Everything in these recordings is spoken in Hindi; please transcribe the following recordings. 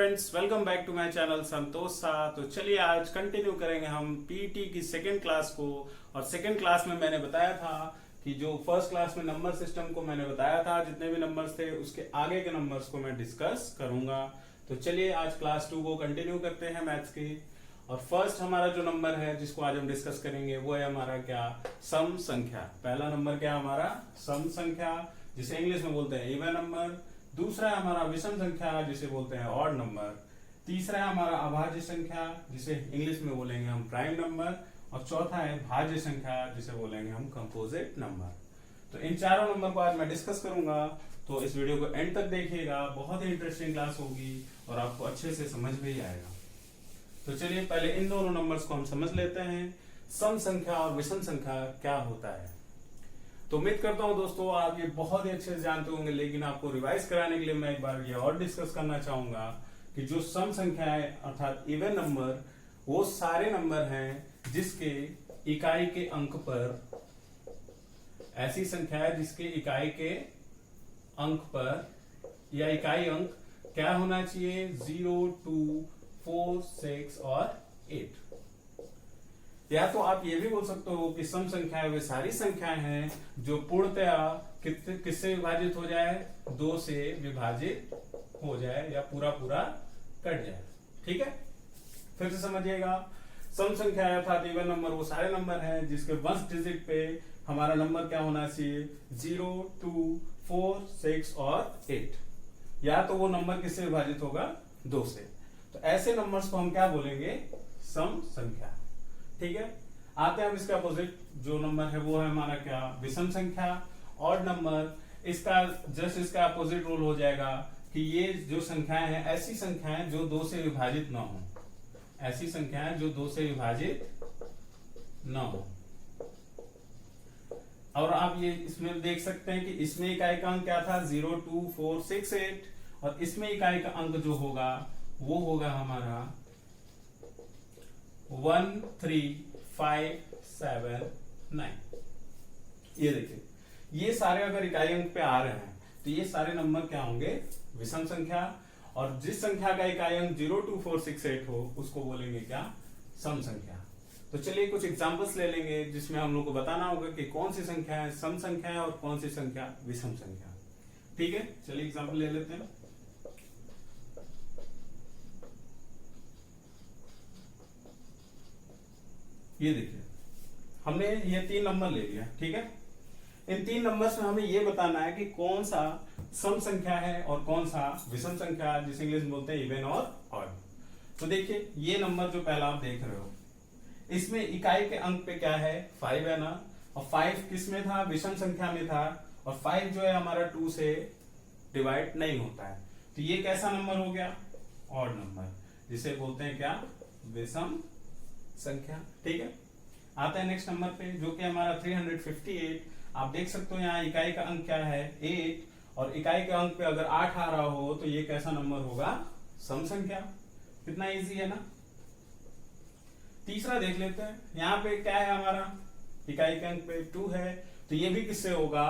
Friends, welcome back to my channel Santosh Sa. तो चलिए आज कंटिन्यू करेंगे हम पीटी की सेकेंड क्लास को। और सेकेंड क्लास में मैंने बताया था कि जो फर्स्ट क्लास में नंबर सिस्टम को मैंने बताया था, जितने भी नंबर्स थे उसके आगे के नंबर्स को मैं डिस्कस करूंगा। तो चलिए आज क्लास 2 को कंटिन्यू करते हैं मैथ्स की। और फर्स्ट हमारा जो नंबर है जिसको आज हम डिस्कस करेंगे वो है हमारा क्या, सम संख्या। पहला नंबर क्या हमारा, सम संख्या, जिसे इंग्लिश में बोलते हैं इवन नंबर। दूसरा है हमारा विषम संख्या, जिसे बोलते हैं ऑड नंबर। तीसरा है हमारा अभाज्य संख्या, जिसे इंग्लिश में बोलेंगे हम प्राइम नंबर। और चौथा है भाज्य संख्या, जिसे बोलेंगे हम कंपोजिट नंबर। तो इन चारों नंबर को आज मैं डिस्कस करूंगा, तो इस वीडियो को एंड तक देखिएगा। बहुत ही इंटरेस्टिंग क्लास होगी और आपको अच्छे से समझ में ही आएगा। तो चलिए पहले इन दोनों नंबर्स को हम समझ लेते हैं, सम संख्या और विषम संख्या क्या होता है। तो उम्मीद करता हूं दोस्तों आप ये बहुत ही अच्छे से जानते होंगे, लेकिन आपको रिवाइज कराने के लिए मैं एक बार ये और डिस्कस करना चाहूंगा कि जो सम संख्या है अर्थात इवन नंबर, वो सारे नंबर हैं जिसके इकाई के अंक पर, ऐसी संख्या है जिसके इकाई के अंक पर या इकाई अंक क्या होना चाहिए, 0, 2, 4, 6 और 8। या तो आप ये भी बोल सकते हो कि सम संख्याएं वे सारी संख्याएं हैं जो पूर्णतया किससे विभाजित हो जाए, 2 से विभाजित हो जाए या पूरा पूरा कट जाए। ठीक है, फिर से समझिएगा। सम संख्या अर्थात इवन नंबर वो सारे नंबर हैं जिसके वंश डिजिट पे हमारा नंबर क्या होना चाहिए, 0, 2, 4, 6 और 8। या तो वो नंबर किससे विभाजित होगा, 2 से। तो ऐसे नंबर्स को हम क्या बोलेंगे, सम संख्या। ठीक है, आते हैं अब इसका अपोजिट जो नंबर है वो है हमारा क्या, विषम संख्या। ऑड नंबर, इसका जस्ट इसका अपोजिट रूल हो जाएगा कि ये जो संख्याएं हैं ऐसी संख्याएं जो 2 से विभाजित ना हो, ऐसी संख्याएं जो 2 से विभाजित ना हो। और आप ये इसमें देख सकते हैं कि इसमें इकाई का अंक क्या था, 0, 2, 4, 6, 8। और इसमें इकाई का अंक जो होगा वो होगा हमारा 1, 3, 5, 7, 9। ये देखिए, ये सारे अगर इकाई अंक पे आ रहे हैं तो ये सारे नंबर क्या होंगे, विषम संख्या। और जिस संख्या का इकाई अंक 0, 2, 4, 6, 8 हो उसको बोलेंगे क्या, सम संख्या। तो चलिए कुछ एग्जांपल्स ले लेंगे जिसमें हम लोग को बताना होगा कि कौन सी संख्या है सम संख्या है और कौन सी संख्या विषम संख्या। ठीक है, चलिए एग्जांपल ले लेते हैं। ये देखिए, हमने ये 3 नंबर ले लिया। ठीक है, इन 3 नंबर्स में हमें ये बताना है कि कौन सा सम संख्या है और कौन सा विषम संख्या, जिसे इंग्लिश में बोलते हैं इवन और ऑड। तो देखिए ये नंबर जो पहला आप देख रहे हो, इसमें इकाई के अंक पे क्या है, 5 है ना। और 5 किस में था, विषम संख्या में था। और 5 जो है हमारा 2 से डिवाइड नहीं होता है, तो ये कैसा नंबर हो गया, ऑड नंबर, जिसे बोलते हैं क्या, विषम संख्या। ठीक है, आता है नेक्स्ट नंबर पे जो कि हमारा 358। आप देख सकते हो यहाँ इकाई का अंक क्या है, 8। और इकाई के अंक पे अगर 8 आ रहा हो तो ये कैसा नंबर होगा, सम संख्या। कितना इजी है ना। तीसरा देख लेते हैं, यहाँ पे क्या है हमारा, इकाई के अंक पे 2 है, तो ये भी किससे होगा,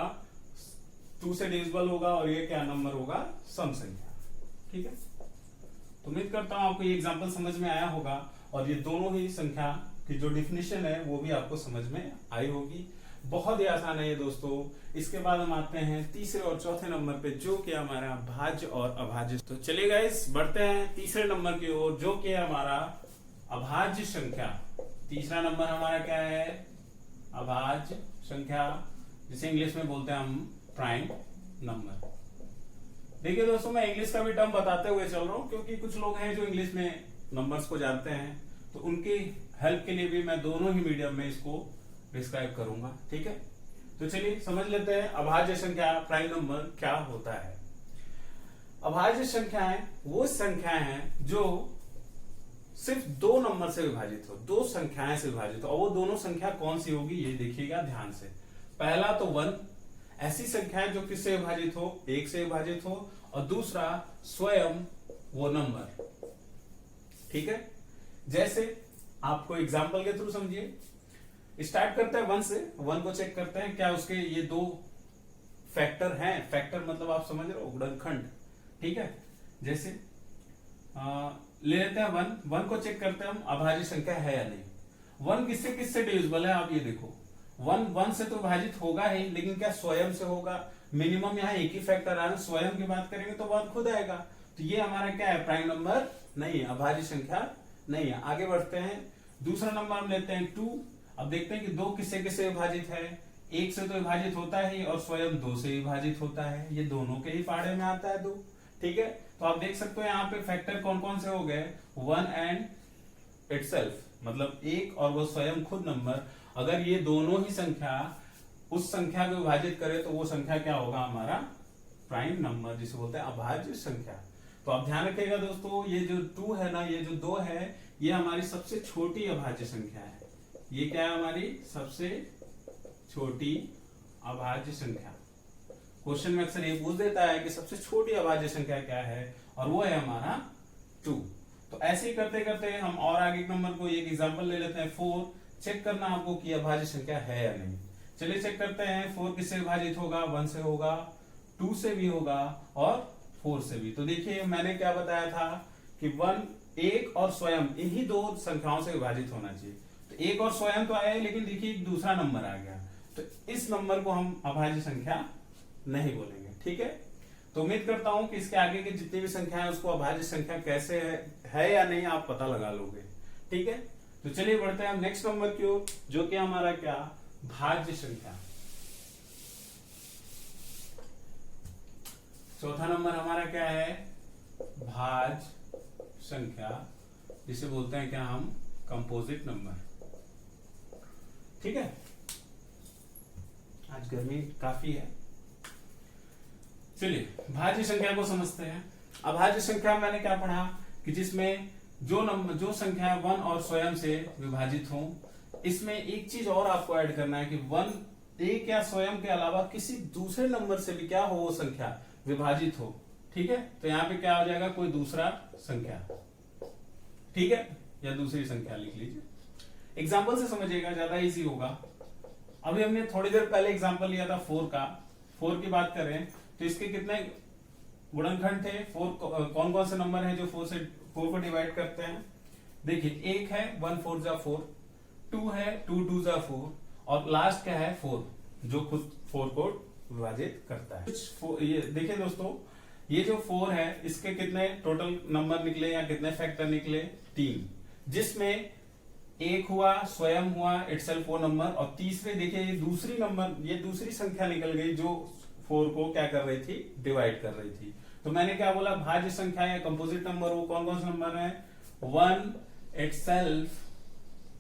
2 से डिविजिबल होगा। और ये क्या नंबर होगा, सम संख्या। ठीक है, तो उम्मीद करता हूं आपको ये एग्जांपल समझ में आया होगा और ये दोनों ही संख्या की जो डिफिनेशन है वो भी आपको समझ में आई होगी। बहुत ही आसान है ये दोस्तों। इसके बाद हम आते हैं तीसरे और चौथे नंबर पे जो कि हमारा भाज्य और अभाज्य। तो चलिए गाइस बढ़ते हैं तीसरे नंबर की ओर जो कि हमारा अभाज्य संख्या। तीसरा नंबर हमारा क्या है, अभाज्य संख्या, जिसे इंग्लिश में बोलते हैं हम प्राइम नंबर। देखिए दोस्तों, मैं इंग्लिश का भी टर्म बताते हुए चल रहा हूं क्योंकि कुछ लोग हैं जो इंग्लिश में नंबर्स को जानते हैं, तो उनकी हेल्प के लिए भी मैं दोनों ही मीडियम में इसको डिस्क्राइब करूंगा। ठीक है, तो चलिए समझ लेते हैं अभाज्य संख्या, प्राइम नंबर क्या होता है। अभाज्य संख्याएं वो संख्याएं हैं जो सिर्फ 2 नंबर से विभाजित हो, 2 संख्याएं से विभाजित हो। और वो दोनों संख्या कौन सी होगी ये देखिएगा ध्यान से। पहला तो 1, ऐसी संख्या है जो किससे विभाजित हो, 1 से विभाजित हो। और दूसरा स्वयं वो नंबर। ठीक है, जैसे आपको एग्जांपल के थ्रू समझिए। स्टार्ट करते हैं 1 से। 1 को चेक करते हैं क्या उसके ये 2 फैक्टर हैं। फैक्टर मतलब आप समझ रहे हो, गुणनखंड। ठीक है, जैसे ले लेते हैं 1। 1 को चेक करते हैं हम अभाज्य संख्या है या नहीं। 1 किससे किससे डिविजिबल है, आप ये देखो 1 1 से तो विभाजित होगा ही, लेकिन क्या स्वयं से होगा? मिनिमम यहाँ एक ही फैक्टर आ रहा है, स्वयं की बात करेंगे तो 1 खुद आएगा, तो ये हमारा क्या है, प्राइम नंबर नहीं है, अभाज्य संख्या नहीं है। आगे बढ़ते हैं, दूसरा नंबर हम लेते हैं 2। अब देखते हैं कि 2 किससे किससे विभाजित है। 1 से तो विभाजित होता है और स्वयं 2 से विभाजित होता है, ये दोनों के ही पाड़े में आता है 2। ठीक है, तो आप देख सकते हो यहाँ पे फैक्टर कौन कौन से हो गए, 1 एंड इटसेल्फ, मतलब 1 और वो स्वयं खुद नंबर। अगर ये दोनों ही संख्या उस संख्या को विभाजित करे तो वो संख्या क्या होगा, हमारा प्राइम नंबर, जिसे बोलते हैं अभाज्य संख्या। तो आप ध्यान रखिएगा दोस्तों, ये जो 2 है ना, ये जो 2 है, ये हमारी सबसे छोटी अभाज्य संख्या है। ये क्या है, हमारी सबसे छोटी अभाज्य संख्या। क्वेश्चन में अक्सर ये पूछ देता है कि सबसे छोटी अभाज्य संख्या क्या है, और वो है हमारा 2। तो ऐसे ही करते करते हम और आगे एक नंबर को एक एग्जांपल ले लेते हैं 4। चेक करना आपको कि अभाज्य संख्या है या नहीं। चलिए चेक करते हैं, 4 किससे विभाजित होगा, 1 से होगा, 2 से भी होगा और 4 से भी। तो देखिए मैंने क्या बताया था कि 1 और स्वयं इन्हीं दो संख्याओं से विभाजित होना चाहिए। तो 1 और स्वयं तो आया, लेकिन देखिए एक दूसरा नंबर आ गया, तो इस नंबर को हम अभाज्य संख्या नहीं बोलेंगे। ठीक है, तो उम्मीद करता हूं कि इसके आगे की जितनी भी संख्या है उसको अभाज्य संख्या कैसे है या नहीं आप पता लगा लोगे। ठीक है, तो चलिए बढ़ते हैं हम नेक्स्ट नंबर की ओर, जो कि हमारा क्या, भाज्य संख्या। चौथा नंबर हमारा क्या है, भाज्य संख्या, जिसे बोलते हैं क्या हम, कंपोजिट नंबर। ठीक है, आज गर्मी काफी है। चलिए भाज्य संख्या को समझते हैं। अभाज्य संख्या मैंने क्या पढ़ा कि जिसमें जो संख्या 1 और स्वयं से विभाजित हो। इसमें एक चीज और आपको ऐड करना है कि 1 एक या स्वयं के अलावा किसी दूसरे नंबर से भी क्या हो, वो संख्या विभाजित हो। ठीक है, तो यहाँ पे क्या हो जाएगा, कोई दूसरा संख्या। ठीक है, या दूसरी संख्या लिख लीजिए। एग्जाम्पल से समझिएगा, ज्यादा इजी होगा। अभी हमने थोड़ी देर पहले एग्जाम्पल लिया था 4 का। 4 की बात करें तो इसके कितने गुणनखंड थे, 4 कौन कौन से नंबर हैं जो 4 को डिवाइड करते हैं। देखिए 1 है 1 4 जा 4, 2 है 2 2 जा 4, और लास्ट क्या है 4, जो खुद 4 को विभाजित करता है। ये देखिए दोस्तों, ये जो 4 है इसके कितने टोटल नंबर निकले या कितने फैक्टर निकले, 3, जिसमें 1 हुआ, स्वयं हुआ, इटसेल्फ वो नंबर, और तीसरे देखिए ये दूसरी नंबर, ये दूसरी संख्या निकल गई जो 4 को क्या कर रही थी, डिवाइड कर रही थी। तो मैंने क्या बोला, भाज्य संख्या या कंपोजिट नंबर वो कौन कौन से नंबर है, 1 इटसेल्फ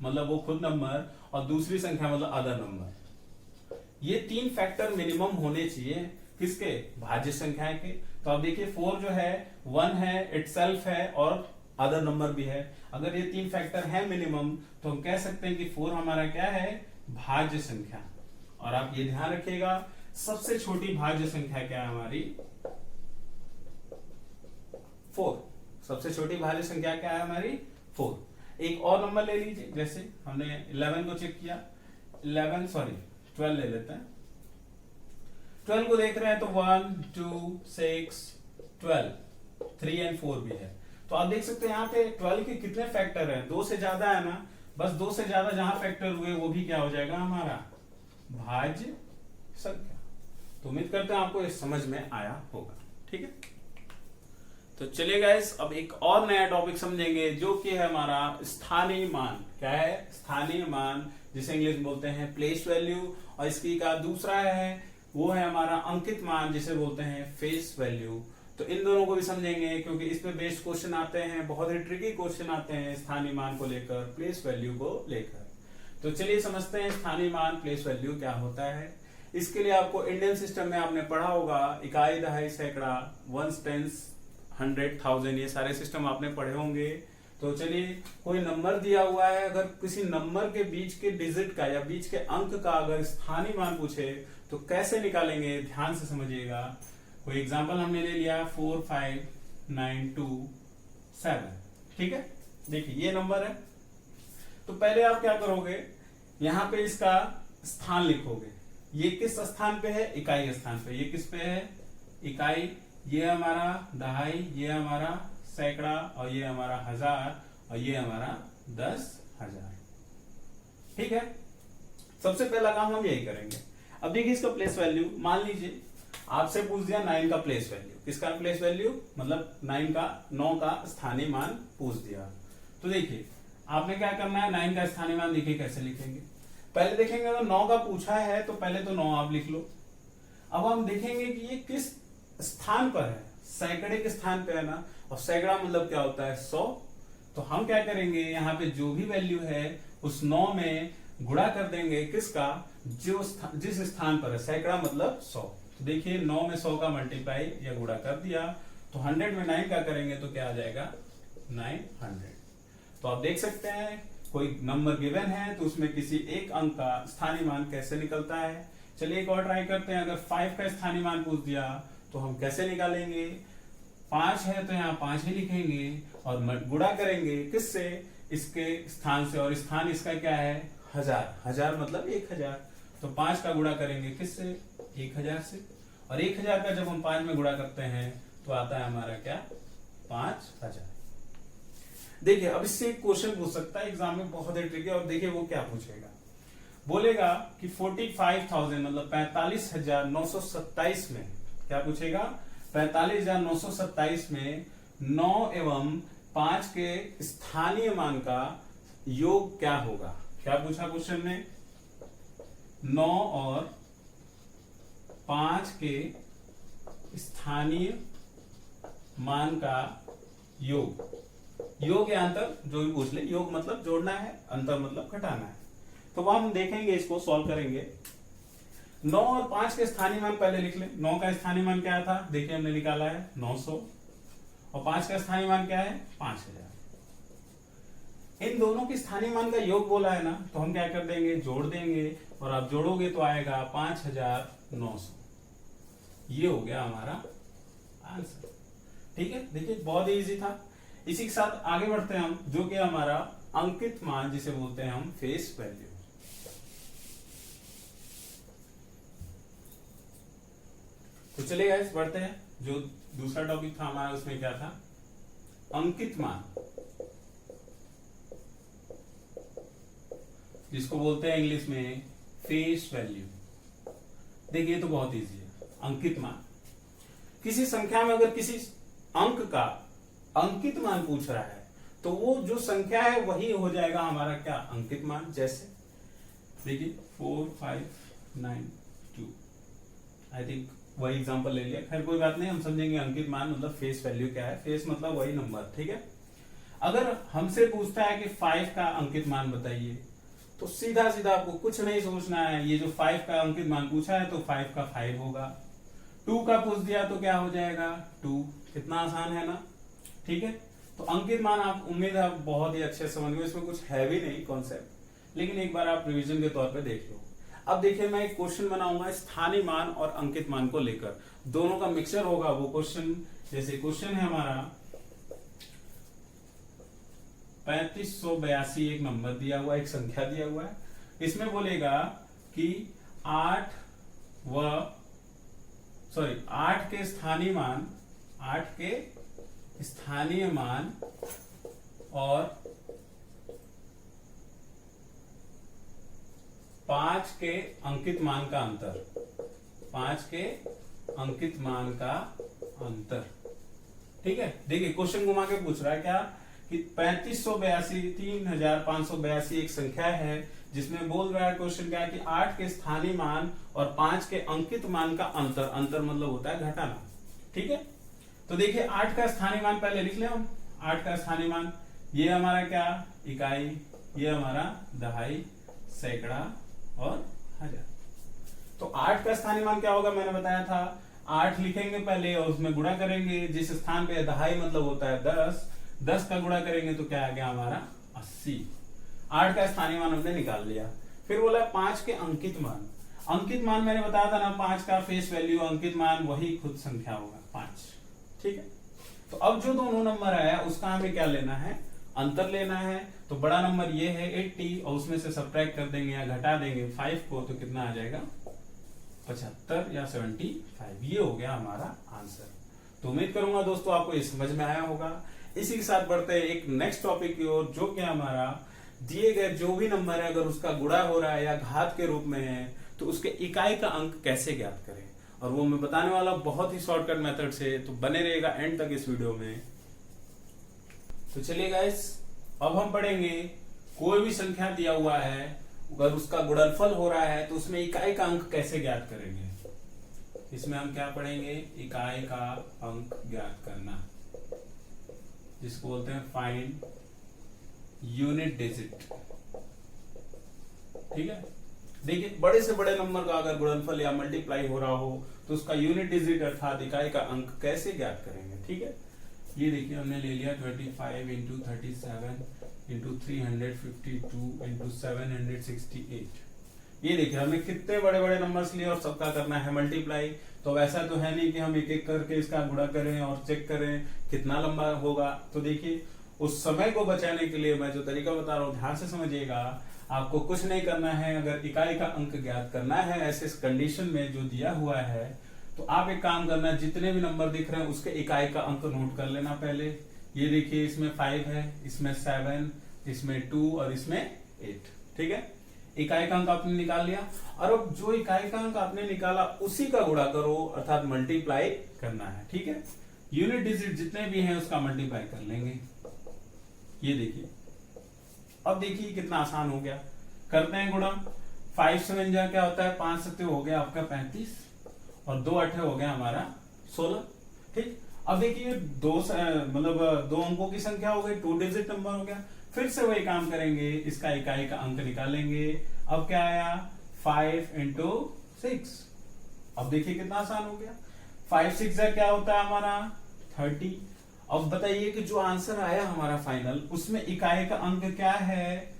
मतलब वो खुद नंबर, और दूसरी संख्या मतलब अदर नंबर। ये 3 फैक्टर मिनिमम होने चाहिए किसके, भाज्य संख्या के। तो अब देखिए 4 जो है 1 है, इटसेल्फ है और अदर नंबर भी है। अगर ये 3 फैक्टर है मिनिमम तो हम कह सकते हैं कि 4 हमारा क्या है, भाज्य संख्या। और आप ये ध्यान रखिएगा, सबसे छोटी भाज्य संख्या क्या है हमारी, 4। सबसे छोटी भाज्य संख्या क्या है हमारी, 4। एक और नंबर ले लीजिए, जैसे हमने 11 को चेक किया, 12 ले लेते हैं। 12 को देख रहे हैं तो 1 2 6 12, 3 और 4 भी है। तो आप देख सकते हैं यहाँ पे 12 के कितने फैक्टर हैं, 2 से ज्यादा है ना, बस 2 से ज्यादा जहां फैक्टर हुए वो भी क्या हो जाएगा, हमारा भाज्य संख्या। तो उम्मीद करते हैं आपको ये समझ में आया होगा। ठीक है, तो चलिए गाइस अब एक और नया टॉपिक समझेंगे, जो कि है हमारा स्थानीय मान। क्या है, स्थानीय मान, जिसे इंग्लिश में बोलते हैं प्लेस वैल्यू, और इसकी का दूसरा है वो है हमारा अंकित मान, जिसे बोलते हैं फेस वैल्यू। तो इन दोनों को भी समझेंगे, क्योंकि इसमें बेस्ड क्वेश्चन आते हैं, बहुत ही ट्रिकी क्वेश्चन आते हैं स्थानीय मान को लेकर, प्लेस वैल्यू को लेकर। तो चलिए समझते हैं स्थानीय मान प्लेस वैल्यू क्या होता है। इसके लिए आपको इंडियन सिस्टम में आपने पढ़ा होगा, इकाई, दहाई, सैकड़ा, वंस, टेंस, 100, 1000, ये सारे सिस्टम आपने पढ़े होंगे। तो चलिए कोई नंबर दिया हुआ है, अगर किसी नंबर के बीच के डिजिट का या बीच के अंक का अगर स्थानीय मान पूछे तो कैसे निकालेंगे, ध्यान से समझिएगा। कोई एग्जांपल हमने ले लिया 4 5 9 2 7, ठीक है। देखिए ये नंबर है, तो पहले आप क्या करोगे, यहाँ पे इसका स्थान लिखोगे। ये किस स्थान पे है, इकाई स्थान पे। ये किस पे है, इकाई। ये हमारा दहाई, ये हमारा सैकड़ा, और ये हमारा 1000, और ये हमारा 10,000। ठीक है, सबसे पहला काम हम यही करेंगे। अब देखिए इसका प्लेस वैल्यू, मान लीजिए आपसे पूछ दिया 9 का प्लेस वैल्यू। किसका प्लेस वैल्यू, मतलब 9 का स्थानीय मान पूछ दिया। तो देखिए आपने क्या करना है, 9 का स्थानीय मान देखिए कैसे लिखेंगे। पहले देखेंगे अगर 9 का पूछा है तो पहले तो 9 आप लिख लो। अब हम देखेंगे कि ये किस स्थान पर है, सैकड़े के स्थान पे है ना, और सैकड़ा मतलब क्या होता है 100। तो हम क्या करेंगे, यहाँ पे जो भी वैल्यू है उस 9 में गुणा कर देंगे किसका, जिस स्थान पर है, सैकड़ा मतलब 100। तो देखिए 9 में 100 का मल्टीप्लाई या गुणा कर दिया, तो 100 में 9 का करेंगे तो क्या आ जाएगा 900। तो आप देख सकते हैं कोई नंबर गिवन है तो उसमें किसी एक अंक का स्थानीय मान कैसे निकलता है। चलिए एक और ट्राई करते हैं। अगर 5 का स्थानीय मान पूछ दिया तो हम कैसे निकालेंगे, 5 है तो यहाँ 5 ही लिखेंगे और गुणा करेंगे किससे, इसके स्थान से, और स्थान इसका क्या है 1000, 1000 मतलब 1000। तो 5 का गुणा करेंगे किससे, 1000 से, और 1000 का जब हम 5 में गुणा करते हैं तो आता है हमारा क्या 5000। देखिए अब इससे एक क्वेश्चन पूछ सकता है एग्जाम में, बहुत ही ट्रिकी। और देखिए वो क्या पूछेगा, बोलेगा कि 45,000 मतलब 45,927 में, क्या पूछेगा 45,927 में 9 एवं 5 के स्थानीय मान का योग क्या होगा। क्या पूछा क्वेश्चन में, 9 और 5 के स्थानीय मान का योग, योग या अंतर जो भी पूछ ले, योग मतलब जोड़ना है, अंतर मतलब घटाना है। तो वह हम देखेंगे, इसको सॉल्व करेंगे। 9 और 5 के स्थानीय मान पहले लिख ले। 9 का स्थानीय मान क्या था, देखिए हमने निकाला है 900, और 5 का स्थानीय मान क्या है 5000। इन दोनों के स्थानीय मान का योग बोला है ना, तो हम क्या कर देंगे, जोड़ देंगे, और आप जोड़ोगे तो आएगा 5900। ये हो गया हमारा आंसर। ठीक है, देखिए बहुत इजी था। इसी के साथ आगे बढ़ते हैं हम, जो कि हमारा अंकित मान, जिसे बोलते हैं हम फेस वैल्यू। तो चलिए गाइस बढ़ते हैं। जो दूसरा टॉपिक था हमारा उसमें क्या था, अंकित मान, जिसको बोलते हैं इंग्लिश में फेस वैल्यू। देखिए तो बहुत इजी है। अंकित मान, किसी संख्या में अगर किसी अंक का अंकित मान पूछ रहा है तो वो जो संख्या है वही हो जाएगा हमारा क्या अंकित मान। जैसे देखिए 4592, आई थिंक वही एग्जांपल ले लिया, खैर कोई बात नहीं, हम समझेंगे अंकित मान मतलब फेस वैल्यू क्या है। फेस मतलब वही नंबर, ठीक है। अगर हमसे पूछता है कि 5 का अंकित मान बताइए, तो सीधा सीधा आपको कुछ नहीं सोचना है, ये जो 5 का अंकित मान पूछा है तो 5 का 5 होगा। 2 का पूछ दिया तो क्या हो जाएगा 2। कितना आसान है ना, ठीक है। तो अंकित मान आप, उम्मीद है आप बहुत ही अच्छे समझ गए, इसमें कुछ है भी नहीं कॉन्सेप्ट, लेकिन एक बार आप रिवीजन के तौर पे देख लो। अब देखिए मैं एक क्वेश्चन बनाऊंगा स्थानीय मान और अंकित मान को लेकर, दोनों का मिक्सचर होगा वो क्वेश्चन। जैसे क्वेश्चन है हमारा 3582, एक नंबर दिया हुआ, एक संख्या दिया हुआ है। इसमें बोलेगा कि 8 के स्थानीय मान, 8 के स्थानीय मान और 5 के अंकित मान का अंतर, 5 के अंकित मान का अंतर, ठीक है। देखिए क्वेश्चन घुमा के पूछ रहा है क्या कि 3582, 3582 एक संख्या है, जिसमें बोल रहा है क्वेश्चन क्या है कि 8 के स्थानीय मान और 5 के अंकित मान का अंतर, अंतर मतलब होता है घटाना, ठीक है। तो देखिए 8 का स्थानीय मान पहले लिख ले हम। 8 का स्थानीय मान, ये हमारा क्या इकाई, ये हमारा दहाई, सैकड़ा और हजार। तो 8 का स्थानीय मान क्या होगा, मैंने बताया था 8 लिखेंगे पहले और उसमें गुणा करेंगे, जिस स्थान पे दहाई मतलब होता है 10, 10 का गुणा करेंगे तो क्या आ गया हमारा 80। 8 का स्थानीय मान हमने निकाल लिया। फिर बोला 5 के अंकित मान। अंकित मान मैंने बताया था ना, 5 का फेस वैल्यू, अंकित मान वही खुद संख्या होगा 5, ठीक है। तो अब जो दोनों नंबर आया उसका हमें क्या लेना है, अंतर लेना है। तो बड़ा नंबर ये है 80 और उसमें से सब्ट्रैक्ट कर देंगे या घटा देंगे 5 को, तो कितना आ जाएगा 75 या 75। ये हो गया हमारा आंसर। तो उम्मीद करूंगा दोस्तों आपको ये समझ में आया होगा। इसी के साथ बढ़ते हैं एक नेक्स्ट टॉपिक की ओर, जो कि हमारा दिए गए जो भी नंबर है अगर उसका गुणा हो रहा है या घात के रूप में है तो उसके इकाई का अंक कैसे ज्ञात करें, और वो मैं बताने वाला बहुत ही शॉर्टकट मेथड से, तो बने रहेगा एंड तक इस वीडियो में। तो चलिए गाइस, अब हम पढ़ेंगे कोई भी संख्या दिया हुआ है अगर उसका गुणनफल हो रहा है तो उसमें इकाई का अंक कैसे ज्ञात करेंगे। इसमें हम क्या पढ़ेंगे, इकाई का अंक ज्ञात करना, जिसको बोलते हैं फाइंड यूनिट डिजिट। ठीक है, देखिए बड़े से बड़े नंबर का अगर गुणनफल या मल्टीप्लाई हो रहा हो तो उसका यूनिट डिजिट अर्थात इकाई का अंक कैसे ज्ञात करेंगे। ठीक है, ये देखिए हमने ले लिया 25 इंटू 37 इंटू 352 इंटू 768। ये देखिए हमने कितने बड़े बड़े नंबर्स लिए और सबका करना है मल्टीप्लाई। तो वैसा तो है नहीं कि हम एक एक करके इसका गुणा करें और चेक करें कितना लंबा होगा। तो देखिए उस समय को बचाने के लिए मैं जो तरीका बता रहा हूँ ध्यान से समझिएगा। आपको कुछ नहीं करना है, अगर इकाई का अंक ज्ञात करना है ऐसे कंडीशन में जो दिया हुआ है तो आप एक काम करना, जितने भी नंबर दिख रहे हैं उसके इकाई का अंक नोट कर लेना पहले। ये देखिए इसमें 5 है, इसमें 7, इसमें 2 और इसमें 8। ठीक है, इकाई का अंक आपने निकाल लिया और अब जो इकाई का अंक आपने निकाला उसी का गुणा करो अर्थात मल्टीप्लाई करना है। ठीक है, यूनिट डिजिट जितने भी हैं उसका मल्टीप्लाई कर लेंगे। ये देखिए, अब देखिए कितना आसान हो गया। करते हैं गुणा, 5 7 जा क्या होता है, 5 7 हो गया आपका 35 और 2 8 हो गया हमारा 16। ठीक, अब देखिए दो अंकों की संख्या हो गई, 2 डिजिट नंबर हो गया। फिर से वही काम करेंगे, इसका इकाई का अंक निकालेंगे। अब क्या आया, 5 इंटू 6। अब देखिए कितना आसान हो गया, 5 6 जा क्या होता है हमारा 30। अब बताइए कि जो आंसर आया हमारा फाइनल उसमें इकाई का अंक क्या है,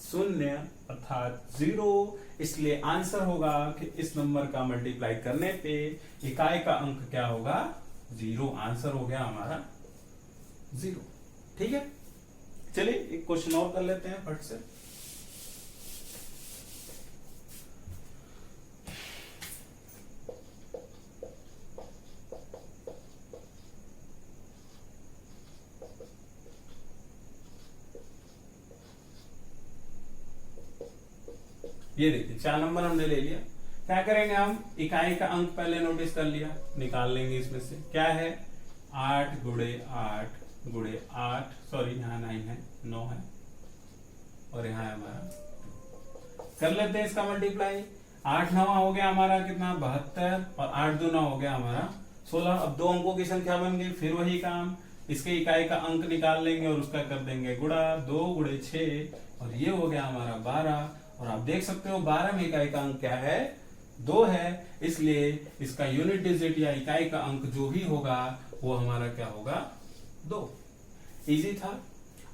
0 अर्थात 0। इसलिए आंसर होगा कि इस नंबर का मल्टीप्लाई करने पे इकाई का अंक क्या होगा, 0। आंसर हो गया हमारा 0। ठीक है, चलिए एक क्वेश्चन और कर लेते हैं फट से। ये देखिए 4 नंबर हमने ले लिया। क्या करेंगे हम, इकाई का अंक पहले नोटिस कर लिया, निकाल लेंगे। इसमें से क्या है, 8 गुणे 8 गुणे 8, सॉरी यहाँ 9 है, 9 है और यहाँ है हमारा। कर लेते हैं इसका मल्टीप्लाई। 8 9 हो गया हमारा कितना, 72 और 8 2 9 हो गया हमारा 16। अब 2 अंकों की संख्या बन गई, फिर वही काम, इसके इकाई का अंक निकाल लेंगे और उसका कर देंगे गुणा, 2 गुणे 6 और ये हो गया हमारा 12। और आप देख सकते हो 12 में इकाई का अंक क्या है, 2 है। इसलिए इसका यूनिट डिजिट या इकाई का अंक जो भी होगा वो हमारा क्या होगा, 2। इजी था।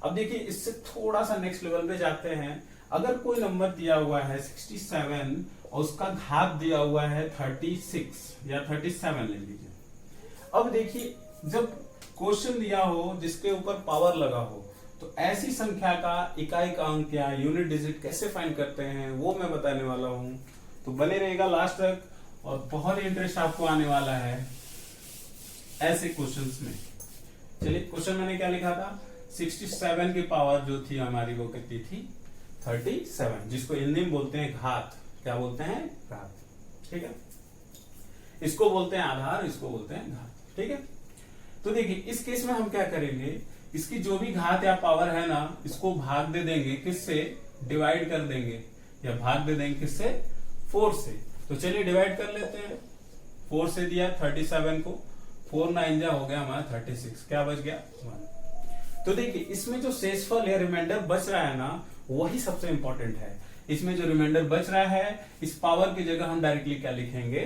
अब देखिए इससे थोड़ा सा नेक्स्ट लेवल पे जाते हैं। अगर कोई नंबर दिया हुआ है 67 और उसका घात दिया हुआ है 36 या 37 ले लीजिए। अब देखिए जब क्वेश्चन दिया हो जिसके ऊपर पावर लगा हो तो ऐसी संख्या का इकाई का अंक या यूनिट डिजिट कैसे फाइंड करते हैं वो मैं बताने वाला हूं, तो बने रहेगा लास्ट तक और बहुत ही इंटरेस्ट आपको आने वाला है ऐसे क्वेश्चंस में। चलिए क्वेश्चन मैंने क्या लिखा था, 67 की पावर जो थी हमारी वो कितनी थी, 37, जिसको हिंदी में बोलते हैं घात। क्या बोलते हैं, घात। ठीक है, इसको बोलते हैं आधार, इसको बोलते हैं घात। ठीक है, तो देखिए इस केस में हम क्या करेंगे, इसकी जो भी घात या पावर है ना इसको भाग दे देंगे, किससे, डिवाइड कर देंगे या भाग दे देंगे किससे, 4 से। तो चलिए डिवाइड कर लेते हैं। 4 से दिया 37 को, 4 9 जा हो गया हमारा 36, क्या बच गया 1। तो देखिए इसमें जो शेषफल या रिमाइंडर बच रहा है ना वही सबसे इंपॉर्टेंट है। इसमें जो रिमाइंडर बच रहा है इस पावर की जगह हम डायरेक्टली क्या लिखेंगे,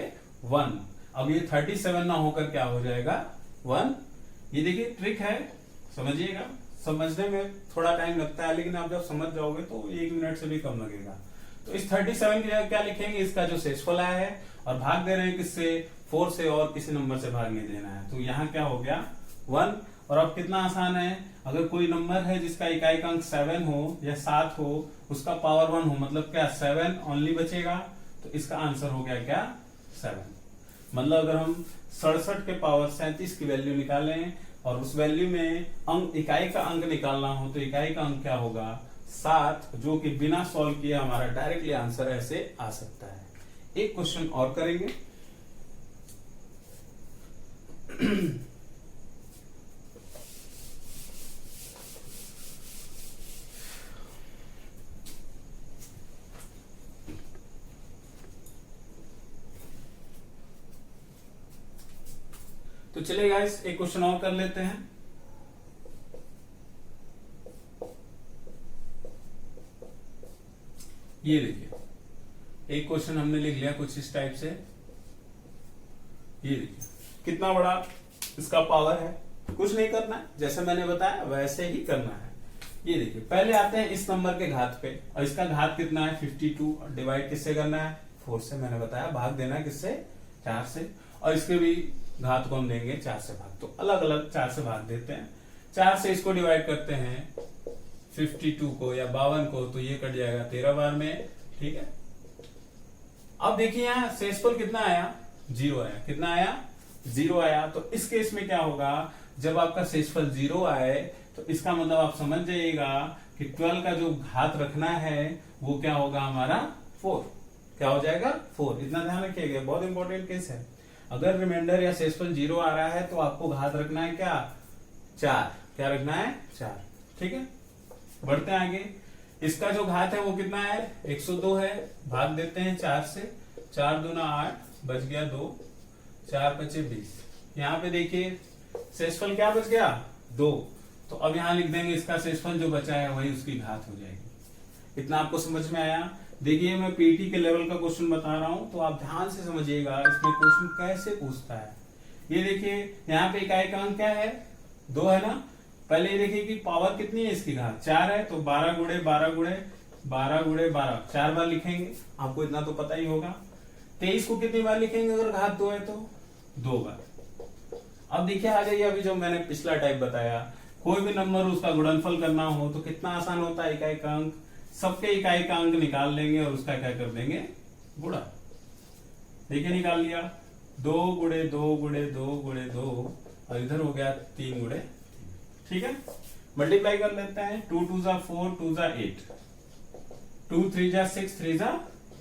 1। अब ये 37 ना होकर क्या हो जाएगा, 1। ये देखिए ट्रिक है, समझिएगा। समझने में थोड़ा टाइम लगता है लेकिन आप जब समझ जाओगे तो 1 मिनट से भी कम लगेगा। तो इस 37 की जगह क्या लिखेंगे, इसका जो शेषफल आया है और भाग दे रहे हैं किससे, 4 से, और किसी नंबर से भाग नहीं देना है। तो यहाँ क्या हो गया 1। और अब कितना आसान है, अगर कोई नंबर है जिसका इकाई का अंक 7 हो या 7 हो, उसका पावर 1 हो, मतलब क्या 7 ओनली बचेगा, तो इसका आंसर हो गया क्या 7। मतलब अगर हम 67 के पावर 37 की वैल्यू निकालें और उस वैल्यू में अंक, इकाई का अंक निकालना हो तो इकाई का अंक क्या होगा 7, जो कि बिना सॉल्व किए हमारा डायरेक्टली आंसर ऐसे आ सकता है। एक क्वेश्चन और करेंगे। तो चलिए गाइस एक क्वेश्चन और कर लेते हैं। ये देखिए एक क्वेश्चन हमने लिख लिया कुछ इस टाइप से। ये देखिए कितना बड़ा इसका पावर है, कुछ नहीं करना है, जैसे मैंने बताया वैसे ही करना है। ये देखिए पहले आते हैं इस नंबर के घात पे, और इसका घात कितना है 52, और डिवाइड किससे करना है 4 से। मैंने बताया भाग देना है किससे 4 से, और इसके भी घात को हम देंगे 4 से भाग। तो अलग अलग 4 से भाग देते हैं। 4 से इसको डिवाइड करते हैं 52 को या 52 को, तो ये कट जाएगा 13 बार में। ठीक है, अब देखिए यहाँ शेषफल कितना आया 0 आया। कितना आया 0 आया। तो इस केस में क्या होगा, जब आपका शेषफल 0 आए तो इसका मतलब आप समझ जाइएगा कि 12 का जो घात रखना है वो क्या होगा हमारा 4। क्या हो जाएगा 4। इतना ध्यान रखिएगा, बहुत इंपॉर्टेंट केस है। अगर रिमाइंडर या शेषफल 0 आ रहा है तो आपको घात रखना है क्या 4। क्या रखना है 4। ठीक है, बढ़ते हैं आगे। इसका जो घात है वो कितना है 102 है। भाग देते हैं 4 से। 4 दूना 8, बच गया 2, 4 पचे 20। यहाँ पे देखिए शेषफल क्या बच गया 2। तो अब यहाँ लिख देंगे इसका शेषफल जो बचा है वही उसकी घात हो जाएगी। इतना आपको समझ में आया। देखिए मैं पीटी के लेवल का क्वेश्चन बता रहा हूं, तो आप ध्यान से समझिएगा इसमें क्वेश्चन कैसे पूछता है। ये देखिए यहाँ पे इकाई का अंक क्या है 2 है ना। पहले ये देखिए कि पावर कितनी है इसकी घात 4 है, तो 12 गुणे 12 गुणे 12 गुणे 12 4 बार लिखेंगे, आपको इतना तो पता ही होगा। 23 को कितनी बार लिखेंगे अगर घात 2 है तो 2 बार। अब देखिए आ जाइए, अभी जो मैंने पिछला टाइप बताया, कोई भी नंबर उसका गुणनफल करना हो तो कितना आसान होता है, इकाई का अंक, सबके इकाई का अंक निकाल लेंगे और उसका क्या कर देंगे गुणा। देखिए निकाल लिया 2 गुणे 2 गुणे 2 गुणे 2, और इधर हो गया 3 गुणे 3। ठीक है, मल्टीप्लाई कर लेते हैं। 2 2 जा 4, 2 जा 8, 2 3 जा 6, 3 जा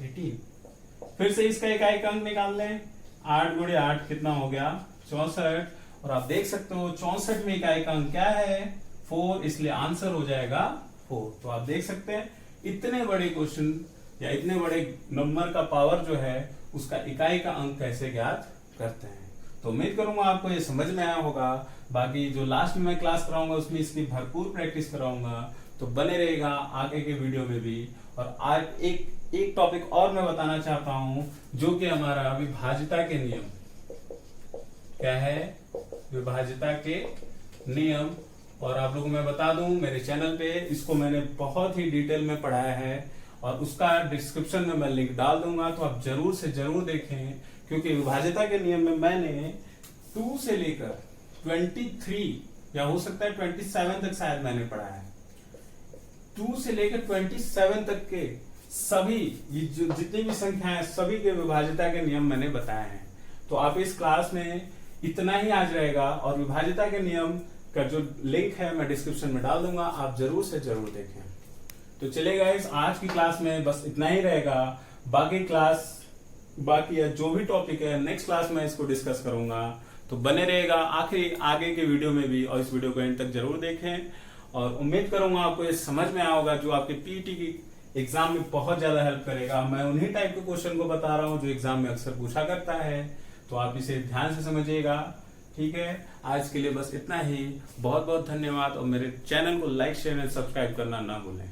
18। फिर से इसका इकाई का अंक निकाल लें। 8 गुणे 8 कितना हो गया 64, और आप देख सकते हो 64 में इकाई का अंक क्या है 4, इसलिए आंसर हो जाएगा 4। तो आप देख सकते हैं इतने बड़े क्वेश्चन या इतने बड़े नंबर का पावर जो है उसका इकाई का अंक कैसे ज्ञात करते हैं। तो उम्मीद करूंगा आपको ये समझ में आया होगा। बाकी जो लास्ट में मैं क्लास कराऊंगा उसमें इसकी भरपूर प्रैक्टिस कराऊंगा, तो बने रहेगा आगे के वीडियो में भी। और आज एक टॉपिक और मैं बताना चाहता हूं, जो कि हमारा विभाज्यता के नियम। क्या है विभाज्यता के नियम। और आप लोगों को मैं बता दूं मेरे चैनल पे इसको मैंने बहुत ही डिटेल में पढ़ाया है, और उसका डिस्क्रिप्शन में मैं लिंक डाल दूंगा, तो आप जरूर से जरूर देखें। क्योंकि विभाज्यता के नियम में मैंने 2 से लेकर 23 या हो सकता है 27 तक शायद मैंने पढ़ाया है। 2 से लेकर 27 तक के सभी जितनी भी संख्या है सभी के विभाज्यता के नियम मैंने बताए हैं। तो आप इस क्लास में इतना ही आज रहेगा, और विभाज्यता के नियम का जो लिंक है मैं डिस्क्रिप्शन में डाल दूंगा, आप जरूर से जरूर देखें। तो चलिए गाइस आज की क्लास में बस इतना ही रहेगा। बाकी जो भी टॉपिक है नेक्स्ट क्लास में इसको डिस्कस करूंगा, तो बने रहेगा आगे के वीडियो में भी, और इस वीडियो को एंड तक जरूर देखें। और उम्मीद करूंगा आपको ये समझ में आया होगा, जो आपके पीटी की एग्जाम में बहुत ज्यादा हेल्प करेगा। मैं उन्हीं टाइप के क्वेश्चन को बता रहा हूँ जो एग्जाम में अक्सर पूछा करता है, तो आप इसे ध्यान से समझिएगा। ठीक है, आज के लिए बस इतना ही। बहुत बहुत धन्यवाद, और मेरे चैनल को लाइक शेयर एंड सब्सक्राइब करना ना भूलें।